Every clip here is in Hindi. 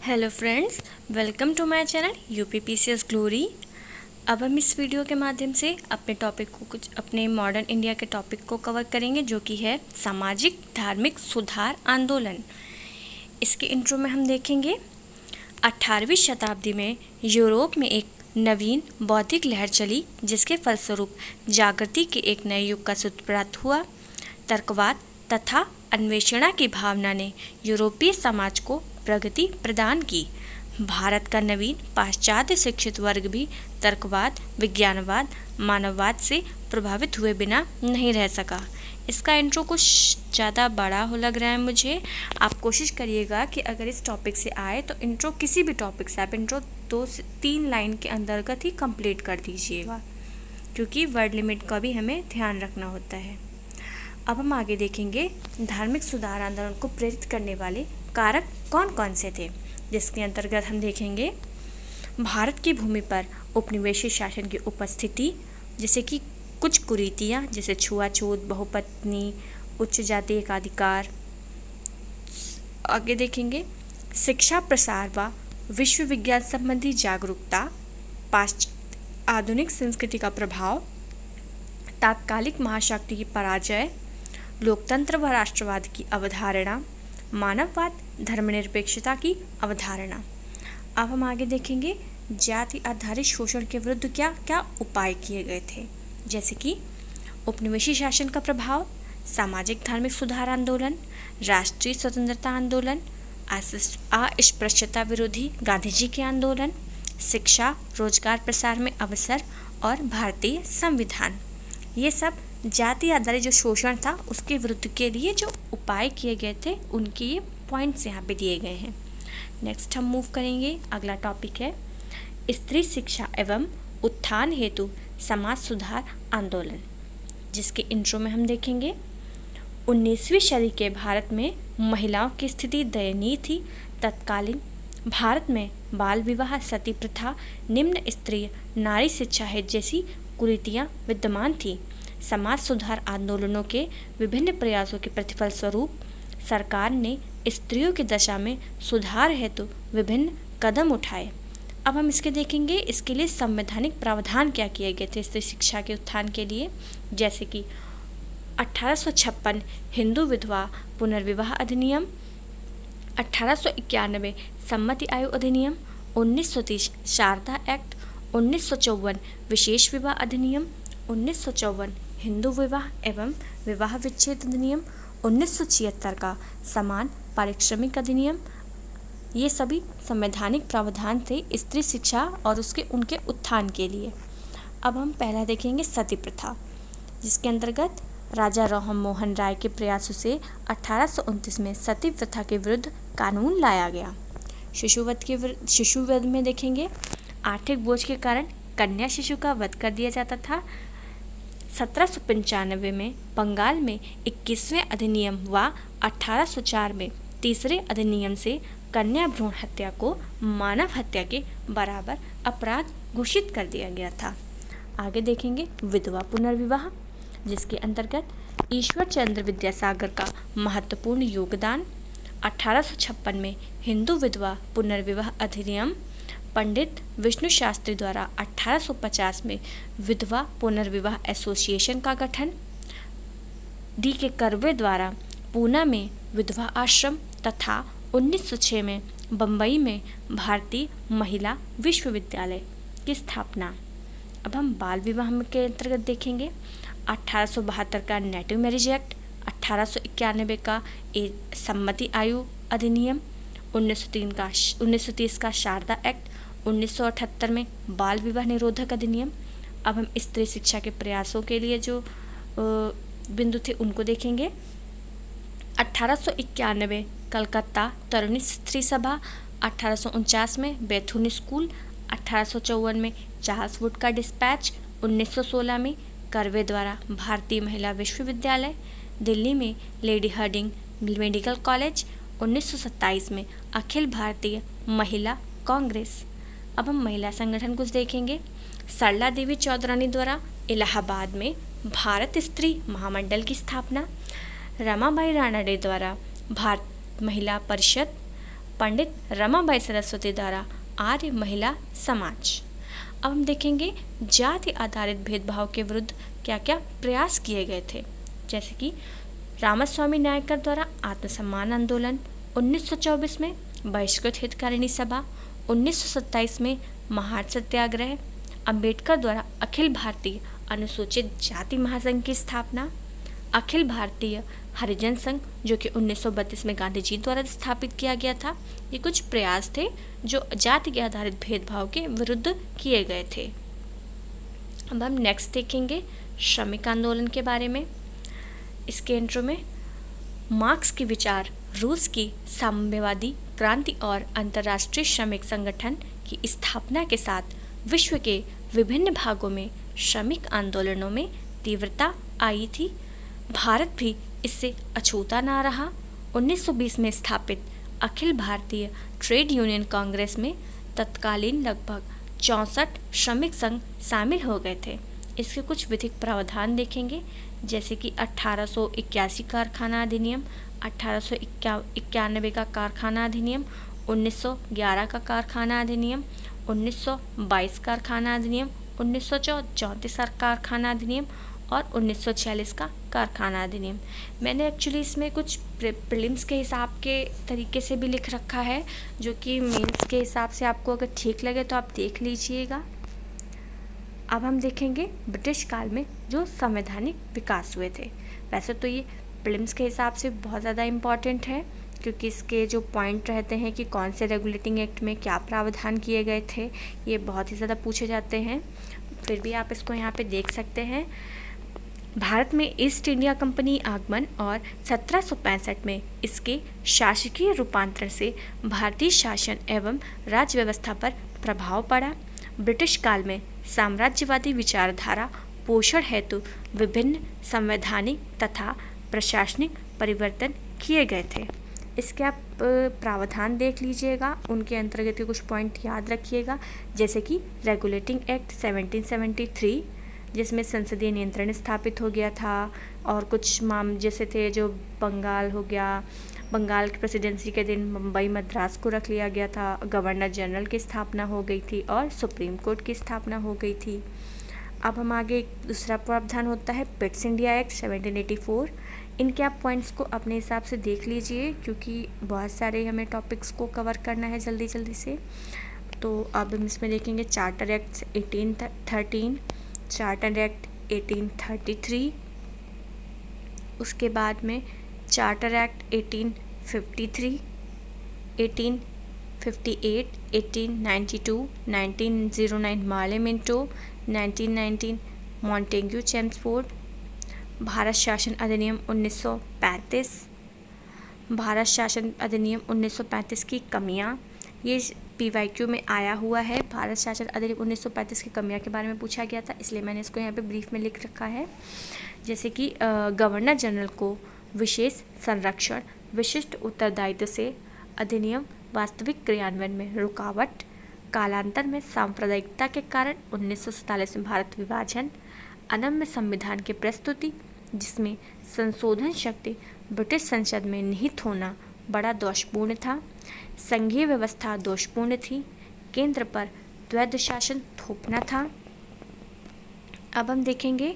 Hello friends, welcome to my channel UPPCS glory. अब हम इस वीडियो के माध्यम से अपने मॉडर्न इंडिया के टॉपिक को कवर करेंगे, जो कि है सामाजिक धार्मिक सुधार आंदोलन। इसके इंट्रो में हम देखेंगे 18वीं शताब्दी में यूरोप में एक नवीन बौद्धिक लहर चली, जिसके फलस्वरूप जागृति के एक नए युग का सूत्रपात हुआ। तर्कवाद तथा अन्वेषणा की भावना ने यूरोपीय समाज को प्रगति प्रदान की। भारत का नवीन पाश्चात्य शिक्षित वर्ग भी तर्कवाद, विज्ञानवाद, मानववाद से प्रभावित हुए बिना नहीं रह सका। इसका इंट्रो कुछ ज़्यादा बड़ा हो लग रहा है मुझे। आप कोशिश करिएगा कि अगर इस टॉपिक से आए तो इंट्रो किसी भी टॉपिक से आप इंट्रो 2 से 3 लाइन के अंतर्गत ही कंप्लीट कर दीजिएगा, क्योंकि वर्ड लिमिट का भी हमें ध्यान रखना होता है। अब हम आगे देखेंगे धार्मिक सुधार आंदोलन को प्रेरित करने वाले कारक कौन कौन से थे, जिसके अंतर्गत हम देखेंगे भारत की भूमि पर उपनिवेशी शासन की उपस्थिति, जैसे कि कुछ कुरीतियाँ जैसे छुआछूत, बहुपत्नी, उच्च जातीय का अधिकार। आगे देखेंगे शिक्षा प्रसार व विश्व विज्ञान संबंधी जागरूकता, आधुनिक संस्कृति का प्रभाव, तात्कालिक महाशक्ति की पराजय, लोकतंत्र व राष्ट्रवाद की अवधारणा, मानववाद, धर्मनिरपेक्षता की अवधारणा। अब हम आगे देखेंगे जाति आधारित शोषण के विरुद्ध क्या क्या उपाय किए गए थे, जैसे कि उपनिवेशी शासन का प्रभाव, सामाजिक धार्मिक सुधार आंदोलन, राष्ट्रीय स्वतंत्रता आंदोलन, अस्पृश्यता विरोधी गांधी जी के आंदोलन, शिक्षा रोजगार प्रसार में अवसर और भारतीय संविधान। ये सब जाति आधारित जो शोषण था उसके विरुद्ध के लिए जो उपाय किए गए थे, उनके ये पॉइंट्स यहाँ पे दिए गए हैं। नेक्स्ट हम मूव करेंगे, अगला टॉपिक है स्त्री शिक्षा एवं उत्थान हेतु समाज सुधार आंदोलन, जिसके इंट्रो में हम देखेंगे 19वीं सदी के भारत में महिलाओं की स्थिति दयनीय थी। तत्कालीन भारत में बाल विवाह, सती प्रथा, निम्न स्तरीय नारी शिक्षा हेतु जैसी कुरीतियाँ विद्यमान थी। समाज सुधार आंदोलनों के विभिन्न प्रयासों के प्रतिफल स्वरूप सरकार ने स्त्रियों की दशा में सुधार हेतु विभिन्न कदम उठाए। अब हम इसके देखेंगे इसके लिए संवैधानिक प्रावधान क्या किए गए थे स्त्री शिक्षा के उत्थान के लिए, जैसे कि 1856 हिंदू विधवा पुनर्विवाह अधिनियम, 1891 सम्मति आयोग अधिनियम, 1930 शारदा एक्ट, 1954 विशेष विवाह अधिनियम, 1954 हिंदू विवाह एवं विवाह विच्छेद अधिनियम, 1976 का समान पारिश्रमिक अधिनियम। ये सभी संवैधानिक प्रावधान थे स्त्री शिक्षा और उनके उत्थान के लिए। अब हम पहला देखेंगे सती प्रथा, जिसके अंतर्गत राजा राम मोहन राय के प्रयासों से 1829 में सती प्रथा के विरुद्ध कानून लाया गया। शिशुवध में देखेंगे आर्थिक बोझ के कारण कन्या शिशु का वध कर दिया जाता था। 1795 में बंगाल में 21वें अधिनियम व 1804 में तीसरे अधिनियम से कन्या भ्रूण हत्या को मानव हत्या के बराबर अपराध घोषित कर दिया गया था। आगे देखेंगे विधवा पुनर्विवाह, जिसके अंतर्गत ईश्वर चंद्र विद्यासागर का महत्वपूर्ण योगदान। 1856 में हिंदू विधवा पुनर्विवाह अधिनियम, पंडित विष्णु शास्त्री द्वारा 1850 में विधवा पुनर्विवाह एसोसिएशन का गठन, डी के कर्वे द्वारा पूना में विधवा आश्रम तथा 1906 में बम्बई में भारतीय महिला विश्वविद्यालय की स्थापना। अब हम बाल विवाह के अंतर्गत देखेंगे 1872 का नेटिव मैरिज एक्ट, 1891 का सम्मति आयोग अधिनियम, 1930 का शारदा एक्ट, 1978 में बाल विवाह निरोधक अधिनियम। अब हम स्त्री शिक्षा के प्रयासों के लिए जो बिंदु थे उनको देखेंगे। 1891 कलकत्ता तरुणी स्त्री सभा, 1849 में बैथुन स्कूल, 1854 में चार्ल्स वुड का डिस्पैच, 1916 में कर्वे द्वारा भारतीय महिला विश्वविद्यालय, दिल्ली में लेडी हार्डिंग मेडिकल कॉलेज, 1927 में अखिल भारतीय महिला कांग्रेस। अब हम महिला संगठन कुछ देखेंगे। सरला देवी चौधरानी द्वारा इलाहाबाद में भारत स्त्री महामंडल की स्थापना, रमाबाई रानडे द्वारा भारत महिला परिषद, पंडित रमाबाई सरस्वती द्वारा आर्य महिला समाज। अब हम देखेंगे जाति आधारित भेदभाव के विरुद्ध क्या क्या प्रयास किए गए थे, जैसे कि रामास्वामी नायकर द्वारा आत्मसम्मान आंदोलन, 1924 में बहिष्कृत हितकारिणी सभा, 1927 में महार सत्याग्रह, अंबेडकर द्वारा अखिल भारतीय अनुसूचित जाति महासंघ की स्थापना, अखिल भारतीय हरिजन संघ जो कि 1932 में गांधी जी द्वारा स्थापित किया गया था। ये कुछ प्रयास थे जो जाति के आधारित भेदभाव के विरुद्ध किए गए थे। अब हम नेक्स्ट देखेंगे श्रमिक आंदोलन के बारे में। इसके इंट्रो में मार्क्स के विचार, रूस की साम्यवादी क्रांति और अंतर्राष्ट्रीय श्रमिक संगठन की स्थापना के साथ विश्व के विभिन्न भागों में श्रमिक आंदोलनों में तीव्रता आई थी। भारत भी इससे अछूता ना रहा। 1920 में स्थापित अखिल भारतीय ट्रेड यूनियन कांग्रेस में तत्कालीन लगभग 64 श्रमिक संघ शामिल हो गए थे। इसके कुछ विधिक प्रावधान देखेंगे, जैसे कि 1881 कारखाना अधिनियम, 1891 का कारखाना अधिनियम, 1911 का कारखाना अधिनियम, 1922 कारखाना अधिनियम, 1934 का कारखाना अधिनियम और 1946 का कारखाना अधिनियम। मैंने एक्चुअली इसमें कुछ प्रीलिम्स के हिसाब के तरीके से भी लिख रखा है, जो कि मेंस के हिसाब से आपको अगर ठीक लगे तो आप देख लीजिएगा। अब हम देखेंगे ब्रिटिश काल में जो संवैधानिक विकास हुए थे। वैसे तो ये प्रीलिम्स के हिसाब से बहुत ज़्यादा इम्पॉर्टेंट है, क्योंकि इसके जो पॉइंट रहते हैं कि कौन से रेगुलेटिंग एक्ट में क्या प्रावधान किए गए थे, ये बहुत ही ज़्यादा पूछे जाते हैं। फिर भी आप इसको यहाँ पे देख सकते हैं। भारत में ईस्ट इंडिया कंपनी आगमन और 1765 में इसके शासकीय रूपांतरण से भारतीय शासन एवं राज्य व्यवस्था पर प्रभाव पड़ा। ब्रिटिश काल में साम्राज्यवादी विचारधारा पोषण हेतु विभिन्न संवैधानिक तथा प्रशासनिक परिवर्तन किए गए थे। इसके आप प्रावधान देख लीजिएगा, उनके अंतर्गत के कुछ पॉइंट याद रखिएगा, जैसे कि रेगुलेटिंग एक्ट 1773 जिसमें संसदीय नियंत्रण स्थापित हो गया था, और कुछ जैसे थे जो बंगाल हो गया, बंगाल की प्रेसिडेंसी के दिन मुंबई मद्रास को रख लिया गया था, गवर्नर जनरल की स्थापना हो गई थी और सुप्रीम कोर्ट की स्थापना हो गई थी। अब हम आगे दूसरा प्रावधान होता है पिट्स इंडिया एक्ट 1784। इनके आप पॉइंट्स को अपने हिसाब से देख लीजिए, क्योंकि बहुत सारे हमें टॉपिक्स को कवर करना है जल्दी जल्दी से। तो अब हम इसमें देखेंगे चार्टर एक्ट 1813, चार्टर एक्ट 1833, उसके बाद में charter act 1853, 1858, 1892, 1909 Morley Minto, 1919 Montagu Chelmsford, Bharat शासन अधिनियम 1935, भारत शासन अधिनियम 1935 की कमियां, ये PYQ में आया हुआ है। भारत शासन अधिनियम 1935 की कमियां के बारे में पूछा गया था, इसलिए मैंने इसको यहाँ पे ब्रीफ में लिख रखा है। जैसे कि गवर्नर जनरल को विशेष संरक्षण, विशिष्ट उत्तरदायित्व से अधिनियम वास्तविक क्रियान्वयन में रुकावट, कालांतर में सांप्रदायिकता के कारण 1947 में भारत विभाजन, अनम्य संविधान की प्रस्तुति जिसमें संशोधन शक्ति ब्रिटिश संसद में निहित होना बड़ा दोषपूर्ण था, संघीय व्यवस्था दोषपूर्ण थी, केंद्र पर द्वैध शासन थोपना था। अब हम देखेंगे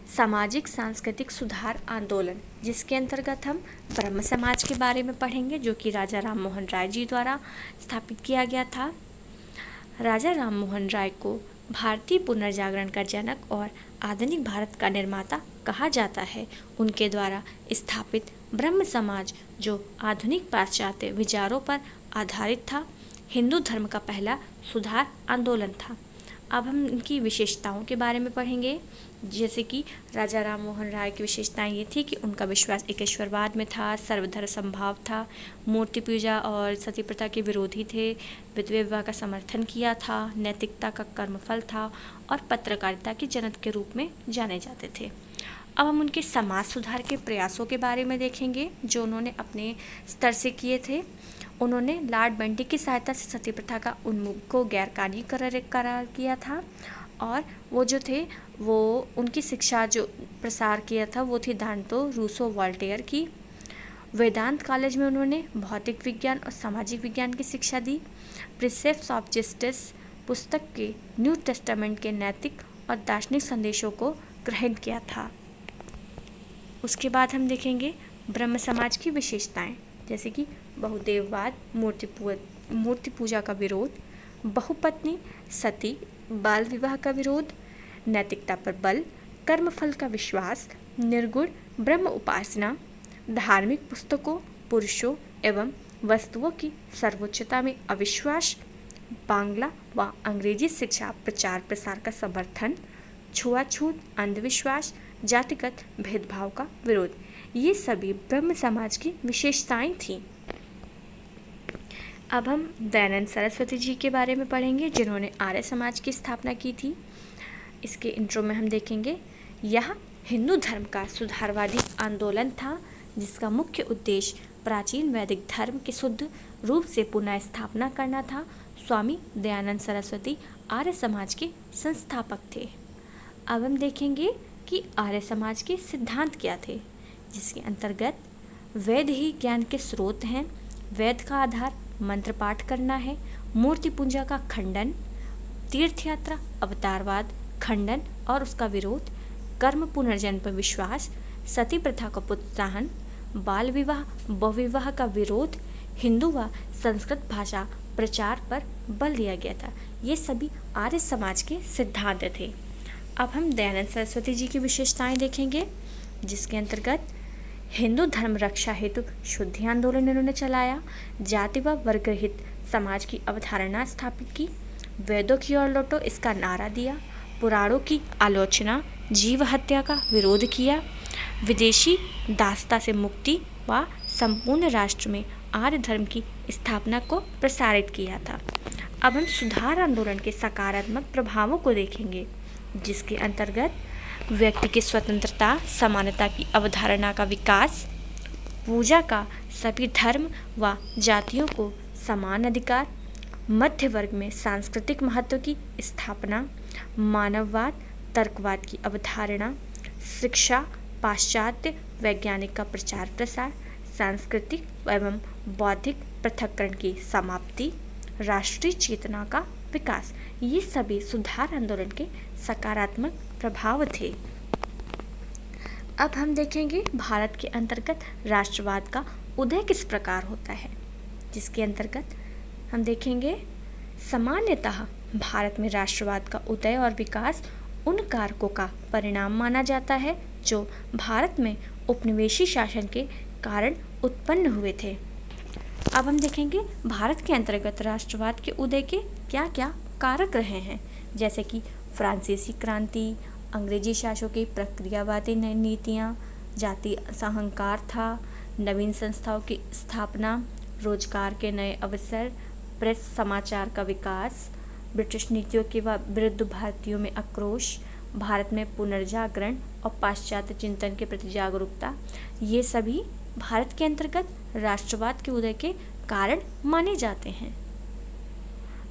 सामाजिक सांस्कृतिक सुधार आंदोलन, जिसके अंतर्गत हम ब्रह्म समाज के बारे में पढ़ेंगे, जो कि राजा राम मोहन राय जी द्वारा स्थापित किया गया था। राजा राम मोहन राय को भारतीय पुनर्जागरण का जनक और आधुनिक भारत का निर्माता कहा जाता है। उनके द्वारा स्थापित ब्रह्म समाज, जो आधुनिक पाश्चात्य विचारों पर आधारित था, हिंदू धर्म का पहला सुधार आंदोलन था। अब हम इनकी विशेषताओं के बारे में पढ़ेंगे, जैसे कि राजा राम मोहन राय की विशेषताएं ये थी कि उनका विश्वास एकेश्वरवाद में था, सर्वधर्म संभाव था, मूर्ति पूजा और सती प्रथा के विरोधी थे, विधवा विवाह का समर्थन किया था, नैतिकता का कर्मफल था और पत्रकारिता के जनक के रूप में जाने जाते थे। अब हम उनके समाज सुधार के प्रयासों के बारे में देखेंगे, जो उन्होंने अपने स्तर से किए थे। उन्होंने लॉर्ड बेंटिक की सहायता से सती प्रथा का उन्मूलन को गैरकानूनी करार किया था, और वो जो थे वो उनकी शिक्षा जो प्रसार किया था वो थी दांतो रूसो वॉल्टेयर की। वेदांत कॉलेज में उन्होंने भौतिक विज्ञान और सामाजिक विज्ञान की शिक्षा दी। प्रिसेप्ट्स ऑफ जस्टिस पुस्तक के न्यू टेस्टामेंट के नैतिक और दार्शनिक संदेशों को ग्रहण किया था। उसके बाद हम देखेंगे ब्रह्म समाज की विशेषताएं, जैसे कि बहुदेववाद, मूर्ति पूजा का विरोध, बहुपत्नी, सती, बाल विवाह का विरोध, नैतिकता पर बल, कर्मफल का विश्वास, निर्गुण ब्रह्म उपासना, धार्मिक पुस्तकों, पुरुषों एवं वस्तुओं की सर्वोच्चता में अविश्वास, बांग्ला व अंग्रेजी शिक्षा प्रचार प्रसार का समर्थन, छुआछूत, अंधविश्वास, जातिगत भेदभाव का विरोध, ये सभी ब्रह्म समाज की विशेषताएं थीं। अब हम दयानंद सरस्वती जी के बारे में पढ़ेंगे, जिन्होंने आर्य समाज की स्थापना की थी। इसके इंट्रो में हम देखेंगे, यह हिंदू धर्म का सुधारवादी आंदोलन था, जिसका मुख्य उद्देश्य प्राचीन वैदिक धर्म के शुद्ध रूप से पुनः स्थापना करना था। स्वामी दयानंद सरस्वती आर्य समाज के संस्थापक थे। अब हम देखेंगे कि आर्य समाज के सिद्धांत क्या थे, जिसके अंतर्गत वेद ही ज्ञान के स्रोत हैं, वेद का आधार मंत्र पाठ करना है, मूर्ति पूजा का खंडन, तीर्थ यात्रा अवतारवाद खंडन और उसका विरोध, कर्म पुनर्जन्म पर विश्वास, सती प्रथा का प्रोत्साहन, बाल विवाह बहुविवाह का विरोध, हिंदू व संस्कृत भाषा प्रचार पर बल दिया गया था। ये सभी आर्य समाज के सिद्धांत थे। अब हम दयानंद सरस्वती जी की विशेषताएं देखेंगे, जिसके अंतर्गत हिंदू धर्म रक्षा हेतु शुद्धि आंदोलन इन्होंने चलाया, जाति व वर्गरहित समाज की अवधारणा स्थापित की, वेदों की ओर लौटो इसका नारा दिया, पुराणों की आलोचना, जीव हत्या का विरोध किया, विदेशी दासता से मुक्ति व संपूर्ण राष्ट्र में आर्य धर्म की स्थापना को प्रसारित किया था। अब हम सुधार आंदोलन के सकारात्मक प्रभावों को देखेंगे, जिसके अंतर्गत व्यक्ति की स्वतंत्रता, समानता की अवधारणा का विकास, पूजा का सभी धर्म व जातियों को समान अधिकार, मध्य वर्ग में सांस्कृतिक महत्व की स्थापना, मानववाद, तर्कवाद की अवधारणा, शिक्षा, पाश्चात्य वैज्ञानिक का प्रचार प्रसार, सांस्कृतिक एवं बौद्धिक पृथक्करण की समाप्ति, राष्ट्रीय चेतना का विकास, ये सभी सुधार आंदोलन के सकारात्मक प्रभाव थे। अब हम देखेंगे भारत के अंतर्गत राष्ट्रवाद का उदय किस प्रकार होता है, जिसके अंतर्गत हम देखेंगे सामान्यतः भारत में राष्ट्रवाद का उदय और विकास उन कारकों का परिणाम माना जाता है जो भारत में उपनिवेशी शासन के कारण उत्पन्न हुए थे। अब हम देखेंगे भारत के अंतर्गत राष्ट्रवाद के उदय के क्या क्या कारक रहे हैं, जैसे कि फ्रांसीसी क्रांति, अंग्रेजी शासकों की प्रक्रियावादी नीतियाँ, जाति असहंकार था, नवीन संस्थाओं की स्थापना, रोजगार के नए अवसर, प्रेस समाचार का विकास, ब्रिटिश नीतियों के विरुद्ध भारतीयों में आक्रोश, भारत में पुनर्जागरण और पाश्चात्य चिंतन के प्रति जागरूकता, ये सभी भारत के अंतर्गत राष्ट्रवाद के उदय के कारण माने जाते हैं।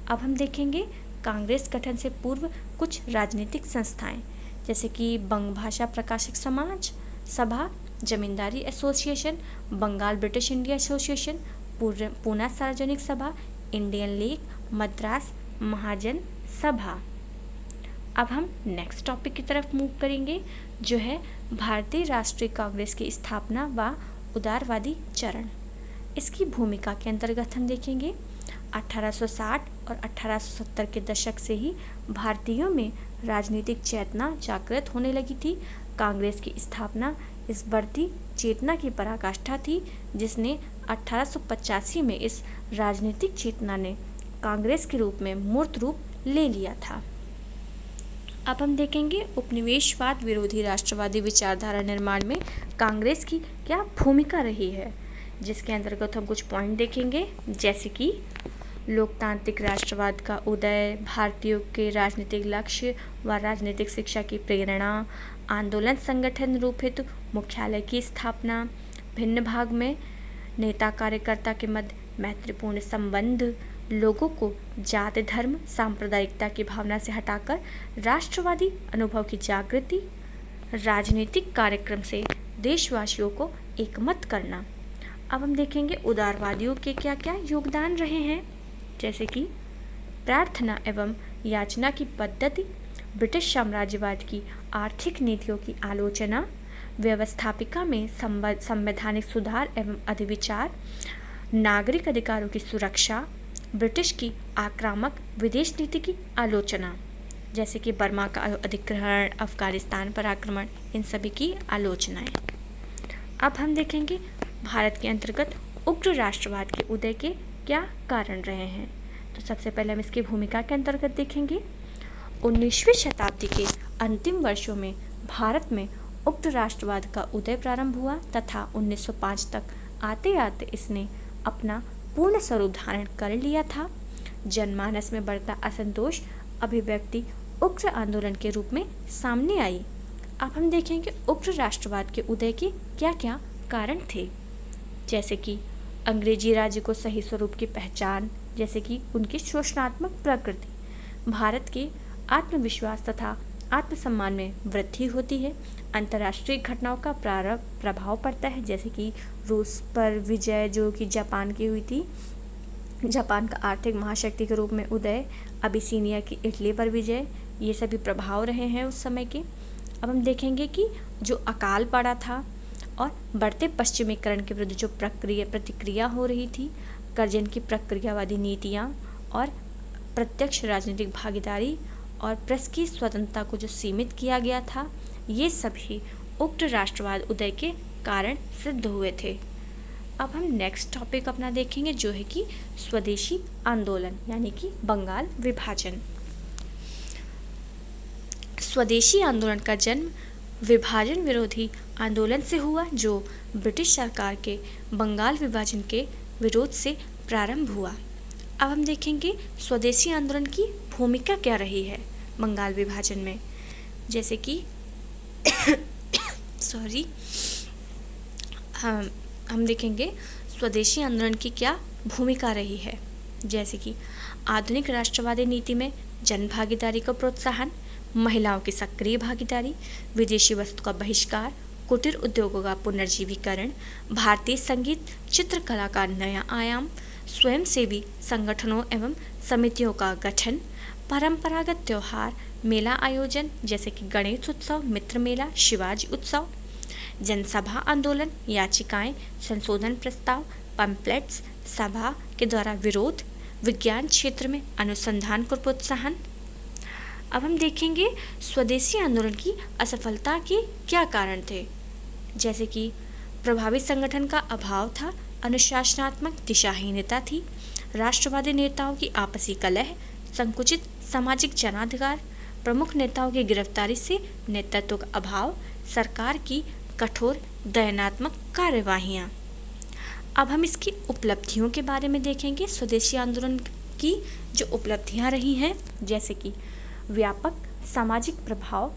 अब हम देखेंगे कांग्रेस गठन से पूर्व कुछ राजनीतिक संस्थाएं, जैसे कि बंग भाषा प्रकाशक समाज सभा, Zamindari association, Bengal British India association, Poona Sarvajanik Sabha, Indian league, Madras महाजन सभा। अब हम नेक्स्ट टॉपिक की तरफ मूव करेंगे, जो है भारतीय राष्ट्रीय कांग्रेस की स्थापना व उदारवादी चरण। इसकी भूमिका के अंतर्गत हम देखेंगे 1860 और 1870 के दशक से ही भारतीयों में राजनीतिक चेतना जागृत होने लगी थी। कांग्रेस की स्थापना इस बढ़ती चेतना की पराकाष्ठा थी, जिसने 1885 में इस राजनीतिक चेतना ने कांग्रेस के रूप में मूर्त रूप ले लिया था। अब हम देखेंगे उपनिवेशवाद विरोधी राष्ट्रवादी विचारधारा निर्माण में कांग्रेस की क्या भूमिका रही है, जिसके अंतर्गत हम कुछ पॉइंट देखेंगे, जैसे कि लोकतांत्रिक राष्ट्रवाद का उदय, भारतीयों के राजनीतिक लक्ष्य व राजनीतिक शिक्षा की प्रेरणा, आंदोलन संगठन रूप हेतु मुख्यालय की स्थापना, भिन्न भाग में नेता कार्यकर्ता के मध्य मैत्रीपूर्ण संबंध, लोगों को जाति धर्म सांप्रदायिकता की भावना से हटाकर राष्ट्रवादी अनुभव की जागृति, राजनीतिक कार्यक्रम से देशवासियों को एकमत करना, अब हम देखेंगे उदारवादियों के क्या क्या योगदान रहे हैं, जैसे कि प्रार्थना एवं याचना की पद्धति, ब्रिटिश साम्राज्यवाद की आर्थिक नीतियों की आलोचना, व्यवस्थापिका में संवैधानिक सुधार एवं अधिविचार, नागरिक अधिकारों की सुरक्षा, ब्रिटिश की आक्रामक विदेश नीति की आलोचना, जैसे कि बर्मा का अधिग्रहण, अफगानिस्तान पर आक्रमण, इन सभी की आलोचनाएं। अब हम देखेंगे भारत के अंतर्गत उग्र राष्ट्रवाद के उदय के क्या कारण रहे हैं। तो सबसे पहले हम इसकी भूमिका के अंतर्गत देखेंगे। 19वीं शताब्दी के अंतिम वर्षों में भारत में उग्र राष्ट्रवाद का उदय प्रारंभ हुआ तथा 1905 तक आते आते इसने अपना पूर्ण स्वरूप धारण कर लिया था। जनमानस में बढ़ता असंतोष अभिव्यक्ति उग्र आंदोलन के रूप में सामने आई। अब हम देखेंगे उग्र राष्ट्रवाद के उदय के क्या क्या कारण थे, जैसे कि अंग्रेजी राज्य को सही स्वरूप की पहचान, जैसे कि उनकी शोषणात्मक प्रकृति, भारत के आत्मविश्वास तथा आत्मसम्मान में वृद्धि होती है, अंतर्राष्ट्रीय घटनाओं का प्रभाव पड़ता है, जैसे कि रूस पर विजय जो कि जापान की हुई थी, जापान का आर्थिक महाशक्ति के रूप में उदय, अबिसीनिया की इटली पर विजय, ये सभी प्रभाव रहे हैं उस समय के। अब हम देखेंगे कि जो अकाल पड़ा था और बढ़ते पश्चिमीकरण के विरुद्ध जो प्रतिक्रिया हो रही थी, कर्जन की प्रक्रियावादी नीतियाँ और प्रत्यक्ष राजनीतिक भागीदारी और प्रेस की स्वतंत्रता को जो सीमित किया गया था, ये सभी उग्र राष्ट्रवाद उदय के कारण सिद्ध हुए थे। अब हम नेक्स्ट टॉपिक अपना देखेंगे जो है कि स्वदेशी आंदोलन यानी कि बंगाल विभाजन। स्वदेशी आंदोलन का जन्म विभाजन विरोधी आंदोलन से हुआ जो ब्रिटिश सरकार के बंगाल विभाजन के विरोध से प्रारंभ हुआ। अब हम देखेंगे स्वदेशी आंदोलन की भूमिका क्या रही है बंगाल विभाजन में, जैसे कि हम देखेंगे स्वदेशी आंदोलन की क्या भूमिका रही है, जैसे कि आधुनिक राष्ट्रवादी नीति में जन भागीदारी को प्रोत्साहन, महिलाओं की सक्रिय भागीदारी, विदेशी वस्तु का बहिष्कार, कुटीर उद्योगों का पुनर्जीवीकरण, भारतीय संगीत चित्रकला का नया आयाम, स्वयंसेवी संगठनों एवं समितियों का गठन, परंपरागत त्योहार मेला आयोजन जैसे कि गणेश उत्सव, मित्र मेला, शिवाजी उत्सव, जनसभा आंदोलन, याचिकाएं, संशोधन प्रस्ताव, पंपलेट्स, सभा के द्वारा विरोध, विज्ञान क्षेत्र में अनुसंधान को प्रोत्साहन। अब हम देखेंगे स्वदेशी आंदोलन की असफलता के क्या कारण थे, जैसे कि प्रभावी संगठन का अभाव था, अनुशासनात्मक दिशाहीनता थी, राष्ट्रवादी नेताओं की आपसी कलह, संकुचित सामाजिक जनाधिकार, प्रमुख नेताओं की गिरफ्तारी से नेतृत्व का अभाव, सरकार की कठोर दयनात्मक कार्यवाहियाँ। अब हम इसकी उपलब्धियों के बारे में देखेंगे। स्वदेशी आंदोलन की जो उपलब्धियाँ रही हैं, जैसे कि व्यापक सामाजिक प्रभाव,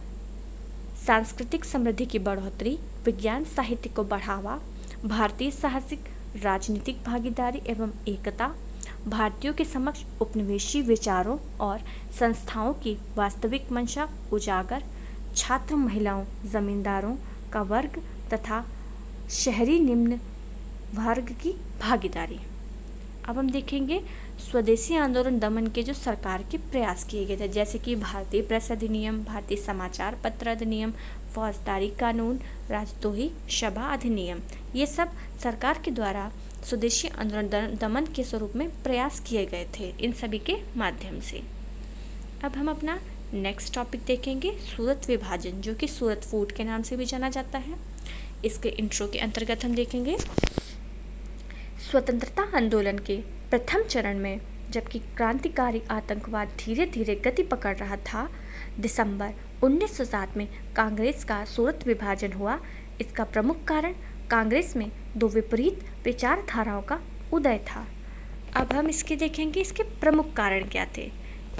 सांस्कृतिक समृद्धि की बढ़ोतरी, विज्ञान साहित्य को बढ़ावा, भारतीय साहसिक राजनीतिक भागीदारी एवं एकता, भारतीयों के समक्ष उपनिवेशी विचारों और संस्थाओं की वास्तविक मंशा उजागर, छात्र महिलाओं, जमींदारों का वर्ग तथा शहरी निम्न वर्ग की भागीदारी। अब हम देखेंगे स्वदेशी आंदोलन दमन के जो सरकार के प्रयास किए गए थे, जैसे कि भारतीय प्रेस अधिनियम, भारतीय समाचार पत्र अधिनियम, फौजदारी कानून, राजद्रोही सभा अधिनियम, ये सब सरकार के द्वारा स्वदेशी आंदोलन दमन के स्वरूप में प्रयास किए गए थे इन सभी के माध्यम से। अब हम अपना नेक्स्ट टॉपिक देखेंगे सूरत विभाजन, जो कि सूरत फूट के नाम से भी जाना जाता है। इसके इंट्रो के अंतर्गत हम देखेंगे स्वतंत्रता आंदोलन के प्रथम चरण में जबकि क्रांतिकारी आतंकवाद धीरे धीरे गति पकड़ रहा था, दिसंबर 1907 में कांग्रेस का सूरत विभाजन हुआ। इसका प्रमुख कारण कांग्रेस में दो विपरीत विचारधाराओं का उदय था। अब हम इसके देखेंगे इसके प्रमुख कारण क्या थे।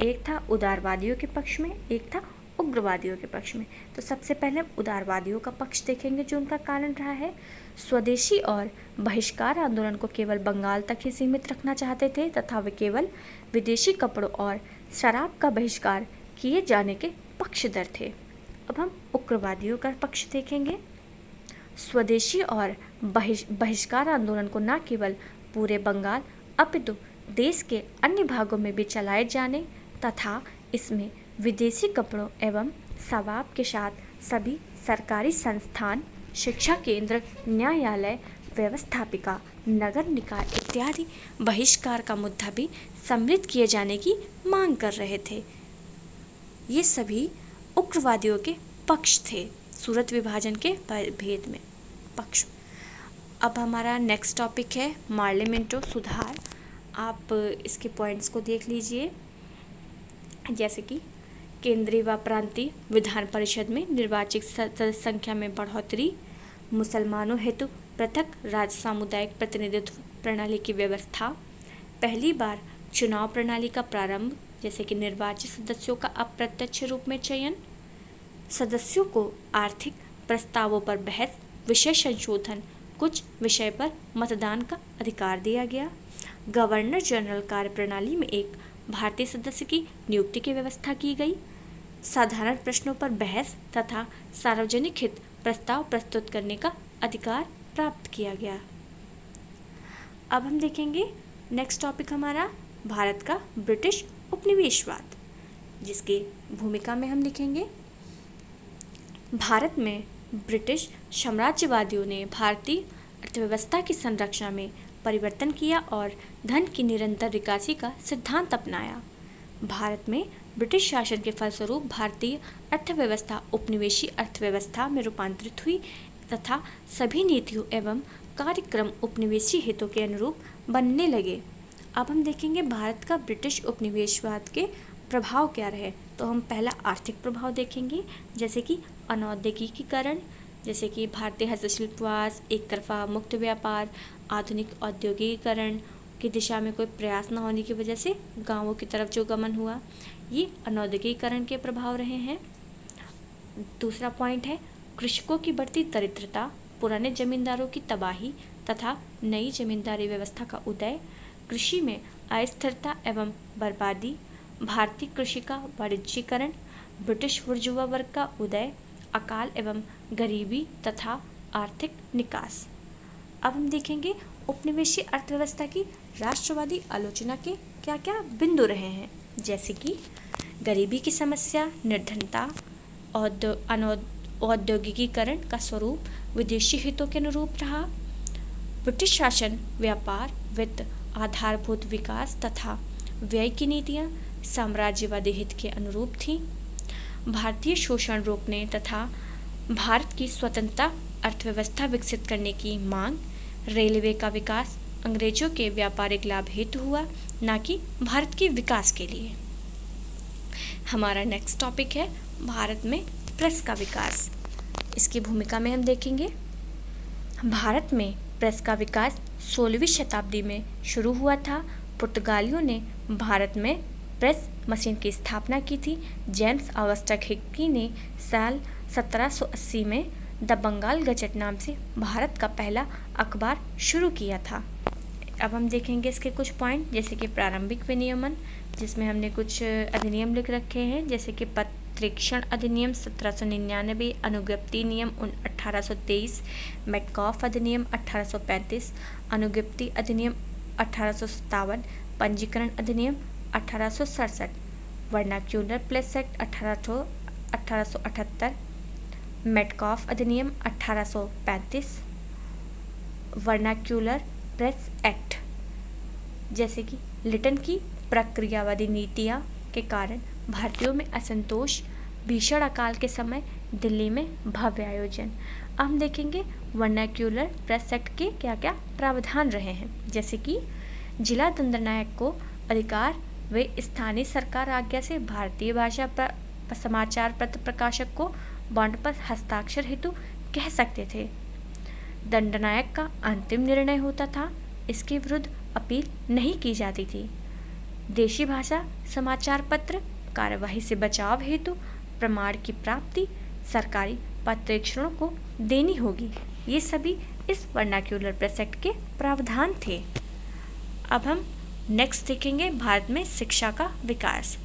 एक था उदारवादियों के पक्ष में, एक था उग्रवादियों के पक्ष में। तो सबसे पहले उदारवादियों का पक्ष देखेंगे, जो उनका कारण रहा है स्वदेशी और बहिष्कार आंदोलन को केवल बंगाल तक ही सीमित रखना चाहते थे तथा वे केवल विदेशी कपड़ों और शराब का बहिष्कार किए जाने के पक्षधर थे। अब हम उग्रवादियों का पक्ष देखेंगे। स्वदेशी और बहिष्कार आंदोलन को न केवल पूरे बंगाल अपितु देश के अन्य भागों में भी चलाए जाने तथा इसमें विदेशी कपड़ों एवं शराब के साथ सभी सरकारी संस्थान, शिक्षा केंद्र, न्यायालय, व्यवस्थापिका, नगर निकाय इत्यादि बहिष्कार का मुद्दा भी सम्मिलित किए जाने की मांग कर रहे थे। ये सभी उग्रवादियों के पक्ष थे, सूरत विभाजन के भेद में पक्ष। अब हमारा नेक्स्ट टॉपिक है पार्लियामेंटो सुधार। आप इसके पॉइंट्स को देख लीजिए, जैसे कि केंद्रीय व प्रांतीय विधान परिषद में निर्वाचित सदस्य संख्या में बढ़ोतरी, मुसलमानों हेतु पृथक राज्य सामुदायिक प्रतिनिधित्व प्रणाली की व्यवस्था, पहली बार चुनाव प्रणाली का प्रारंभ, जैसे कि निर्वाचित सदस्यों का अप्रत्यक्ष रूप में चयन, सदस्यों को आर्थिक प्रस्तावों पर बहस, विषय संशोधन, कुछ विषय पर मतदान का अधिकार दिया गया, गवर्नर जनरल कार्यप्रणाली में एक भारतीय सदस्य की नियुक्ति की व्यवस्था की गई, साधारण प्रश्नों पर बहस तथा सार्वजनिक हित प्रस्ताव प्रस्तुत करने का अधिकार प्राप्त किया गया। अब हम देखेंगे नेक्स्ट टॉपिक हमारा भारत का ब्रिटिश उपनिवेशवाद, जिसकी भूमिका में हम लिखेंगे भारत में ब्रिटिश साम्राज्यवादियों ने भारतीय अर्थव्यवस्था की संरचना में परिवर्तन किया और धन की निरंतर विकासी का सिद्धांत अपनाया। भारत में ब्रिटिश शासन के फलस्वरूप भारतीय अर्थव्यवस्था उपनिवेशी अर्थव्यवस्था में रूपांतरित हुई तथा सभी नीतियों एवं कार्यक्रम उपनिवेशी हितों के अनुरूप बनने लगे। अब हम देखेंगे भारत का ब्रिटिश उपनिवेशवाद के प्रभाव क्या रहे। तो हम पहला आर्थिक प्रभाव देखेंगे, जैसे कि अनौद्योगिकीकरण, जैसे कि भारतीय हस्तशिल्पवास, एक तरफा मुक्त व्यापार, आधुनिक औद्योगिकीकरण की दिशा में कोई प्रयास न होने की वजह से गांवों की तरफ जो गमन हुआ, ये अनौद्योगिकीकरण के प्रभाव रहे हैं। दूसरा पॉइंट है कृषकों की बढ़ती दरिद्रता, पुराने जमींदारों की तबाही तथा नई जमींदारी व्यवस्था का उदय, कृषि में अस्थिरता एवं बर्बादी, भारतीय कृषि का वाणिज्यीकरण, ब्रिटिश बुर्जुआ वर्ग का उदय, अकाल एवं गरीबी तथा आर्थिक निकास। अब हम देखेंगे उपनिवेशी अर्थव्यवस्था की राष्ट्रवादी आलोचना के क्या क्या बिंदु रहे हैं, जैसे कि गरीबी की समस्या, निर्धनता, औद्योगिकीकरण का स्वरूप विदेशी हितों के अनुरूप रहा, ब्रिटिश शासन व्यापार, वित्त, आधारभूत विकास तथा व्यय की नीतियाँ साम्राज्यवादी हित के अनुरूप थीं, भारतीय शोषण रोकने तथा भारत की स्वतंत्रता अर्थव्यवस्था विकसित करने की मांग, रेलवे का विकास अंग्रेजों के व्यापारिक लाभ हेतु हुआ, न कि भारत के विकास के लिए। हमारा नेक्स्ट टॉपिक है भारत में प्रेस का विकास। इसकी भूमिका में हम देखेंगे भारत में प्रेस का विकास 16वीं शताब्दी में शुरू हुआ था। पुर्तगालियों ने भारत में प्रेस मशीन की स्थापना की थी। जेम्स ऑगस्टस हिक्की ने साल 1780 में द बंगाल गजट नाम से भारत का पहला अखबार शुरू किया था। अब हम देखेंगे इसके कुछ पॉइंट, जैसे कि प्रारंभिक विनियमन, जिसमें हमने कुछ अधिनियम लिख रखे हैं, जैसे कि पत्रेक्षण अधिनियम 1799, अनुज्ञप्ति नियम 1823, मेटकॉफ अधिनियम 1835, अनुज्ञप्ति अधिनियम 1857, पंजीकरण अधिनियम 1867, वर्नाक्यूलर प्रेस एक्ट 1878, मेटकॉफ अधिनियम 1835, वर्नाक्यूलर प्रेस एक्ट। जैसे कि लिटन की प्रक्रियावादी नीतियाँ के कारण भारतीयों में असंतोष, भीषण अकाल के समय दिल्ली में भव्य आयोजन। अब हम देखेंगे वर्नाक्यूलर प्रेस एक्ट के क्या क्या प्रावधान रहे हैं, जैसे कि जिला दंडनायक को अधिकार वे स्थानीय सरकार आज्ञा से भारतीय भाषा पर समाचार पत्र प्रकाशक को बॉन्ड पर हस्ताक्षर हेतु कह सकते थे। दंडनायक का अंतिम निर्णय होता था, इसके विरुद्ध अपील नहीं की जाती थी। देशी भाषा समाचार पत्र कार्यवाही से बचाव हेतु प्रमाण की प्राप्ति सरकारी पत्रेक्षणों को देनी होगी। ये सभी इस वर्नाक्यूलर प्रेस एक्ट के प्रावधान थे। अब हम नेक्स्ट देखेंगे भारत में शिक्षा का विकास।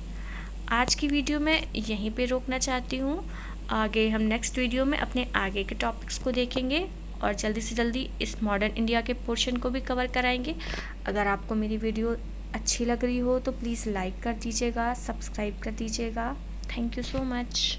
आज की वीडियो में यहीं पे रोकना चाहती हूँ। आगे हम नेक्स्ट वीडियो में अपने आगे के टॉपिक्स को देखेंगे। और जल्दी से जल्दी इस मॉडर्न इंडिया के पोर्शन को भी कवर कराएंगे। अगर आपको मेरी वीडियो अच्छी लग रही हो तो प्लीज़ लाइक कर दीजिएगा, सब्सक्राइब कर दीजिएगा। Thank you so much.